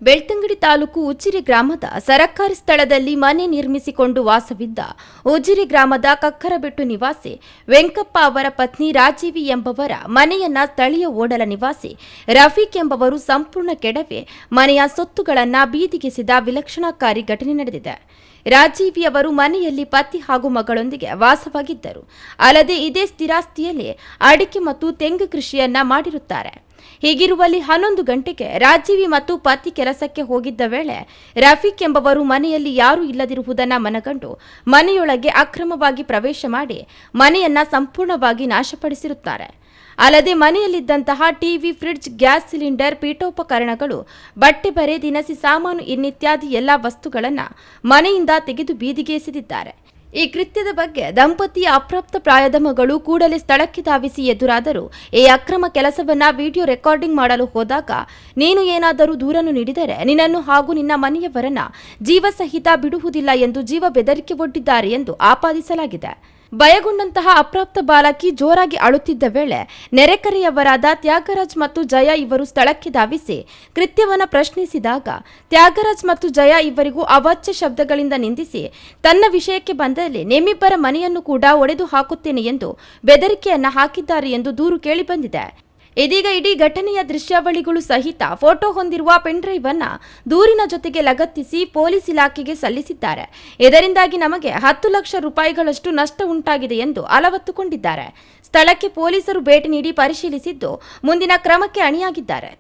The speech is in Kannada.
ಬೆಳ್ತಂಗಡಿ ತಾಲೂಕು ಉಜಿರೆ ಗ್ರಾಮದ ಸರಕಾರಿ ಸ್ಥಳದಲ್ಲಿ ಮನೆ ನಿರ್ಮಿಸಿಕೊಂಡು ವಾಸವಿದ್ದ ಉಜಿರೆ ಗ್ರಾಮದ ಕಕ್ಕರಬೆಟ್ಟು ನಿವಾಸಿ ವೆಂಕಪ್ಪ ಅವರ ಪತ್ನಿ ರಾಜೀವಿ ಎಂಬವರ ಮನೆಯನ್ನ ಸ್ಥಳೀಯ ಓಡಲ ನಿವಾಸಿ ರಫೀಕ್ ಎಂಬವರು ಸಂಪೂರ್ಣ ಕೆಡವೆ ಮನೆಯ ಸೊತ್ತುಗಳನ್ನು ಬೀದಿಗೆಸೆದ ವಿಲಕ್ಷಣಕಾರಿ ಘಟನೆ ನಡೆದಿದೆ. ರಾಜೀವಿ ಅವರು ಮನೆಯಲ್ಲಿ ಪತಿ ಹಾಗೂ ಮಗಳೊಂದಿಗೆ ವಾಸವಾಗಿದ್ದರು. ಅಲ್ಲದೆ ಇದೇ ಸ್ಥಿರಾಸ್ತಿಯಲ್ಲಿ ಅಡಿಕೆ ಮತ್ತು ತೆಂಗು ಕೃಷಿಯನ್ನ ಮಾಡಿರುತ್ತಾರೆ. ಹೀಗಿರುವಲ್ಲಿ 11 ಗಂಟೆಗೆ ರಾಜೀವಿ ಮತ್ತು ಪತಿ ಕೆಲಸಕ್ಕೆ ಹೋಗಿದ್ದ ವೇಳೆ ರಫೀಕ್ ಎಂಬವರು ಮನೆಯಲ್ಲಿ ಯಾರೂ ಇಲ್ಲದಿರುವುದನ್ನು ಮನಗಂಡು ಮನೆಯೊಳಗೆ ಅಕ್ರಮವಾಗಿ ಪ್ರವೇಶ ಮಾಡಿ ಮನೆಯನ್ನ ಸಂಪೂರ್ಣವಾಗಿ ನಾಶಪಡಿಸಿರುತ್ತಾರೆ. ಅಲ್ಲದೆ ಮನೆಯಲ್ಲಿದ್ದಂತಹ ಟಿವಿ, ಫ್ರಿಡ್ಜ್, ಗ್ಯಾಸ್ ಸಿಲಿಂಡರ್, ಪೀಠೋಪಕರಣಗಳು, ಬಟ್ಟೆ ಬರೆ, ದಿನಸಿ ಸಾಮಾನು ಇನ್ನಿತ್ಯಾದಿ ಎಲ್ಲ ವಸ್ತುಗಳನ್ನು ಮನೆಯಿಂದ ತೆಗೆದು ಬೀದಿಗೆ ಎಸೆದಿದ್ದಾರೆ. ಈ ಕೃತ್ಯದ ಬಗ್ಗೆ ದಂಪತಿಯ ಅಪ್ರಾಪ್ತ ಪ್ರಾಯದ ಮಗಳು ಕೂಡಲೇ ಸ್ಥಳಕ್ಕೆ ಧಾವಿಸಿ ಎದುರಾದರು. ಈ ಅಕ್ರಮ ಕೆಲಸವನ್ನ ವಿಡಿಯೋ ರೆಕಾರ್ಡಿಂಗ್ ಮಾಡಲು ಹೋದಾಗ, ನೀನು ಏನಾದರೂ ದೂರನ್ನು ನೀಡಿದರೆ ನಿನ್ನನ್ನು ಹಾಗೂ ನಿನ್ನ ಮನೆಯವರನ್ನ ಜೀವ ಸಹಿತ ಬಿಡುವುದಿಲ್ಲ ಎಂದು ಜೀವ ಬೆದರಿಕೆ ಒಡ್ಡಿದ್ದಾರೆ ಎಂದು ಆಪಾದಿಸಲಾಗಿದೆ. ಭಯಗೊಂಡಂತಹ ಅಪ್ರಾಪ್ತ ಬಾಲಕಿ ಜೋರಾಗಿ ಅಳುತ್ತಿದ್ದ ವೇಳೆ ನೆರೆಕರೆಯವರಾದ ತ್ಯಾಗರಾಜ್ ಮತ್ತು ಜಯ ಇವರು ಸ್ಥಳಕ್ಕೆ ಧಾವಿಸಿ ಕೃತ್ಯವನ್ನು ಪ್ರಶ್ನಿಸಿದಾಗ ತ್ಯಾಗರಾಜ್ ಮತ್ತು ಜಯ ಇವರಿಗೂ ಅವಾಚ್ಯ ಶಬ್ದಗಳಿಂದ ನಿಂದಿಸಿ ತನ್ನ ವಿಷಯಕ್ಕೆ ಬಂದಲ್ಲಿ ನಿಮ್ಮಿಬ್ಬರ ಮನೆಯನ್ನು ಕೂಡ ಒಡೆದು ಹಾಕುತ್ತೇನೆ ಎಂದು ಬೆದರಿಕೆಯನ್ನ ಹಾಕಿದ್ದಾರೆ ಎಂದು ದೂರು ಕೇಳಿಬಂದಿದೆ. ಇದೀಗ ಇಡೀ ಘಟನೆಯ ದೃಶ್ಯಾವಳಿಗಳು ಸಹಿತ ಫೋಟೋ ಹೊಂದಿರುವ ಪೆನ್ಡ್ರೈವ್ ಅನ್ನ ದೂರಿನ ಜೊತೆಗೆ ಲಗತ್ತಿಸಿ ಪೊಲೀಸ್ ಇಲಾಖೆಗೆ ಸಲ್ಲಿಸಿದ್ದಾರೆ. ಇದರಿಂದಾಗಿ ನಮಗೆ 10 ಲಕ್ಷ ರೂಪಾಯಿಗಳಷ್ಟು ನಷ್ಟ ಉಂಟಾಗಿದೆ ಎಂದು ಅಲವತ್ತುಕೊಂಡಿದ್ದಾರೆ. ಸ್ಥಳಕ್ಕೆ ಪೊಲೀಸರು ಭೇಟಿ ನೀಡಿ ಪರಿಶೀಲಿಸಿದ್ದು ಮುಂದಿನ ಕ್ರಮಕ್ಕೆ ಅಣಿಯಾಗಿದ್ದಾರೆ.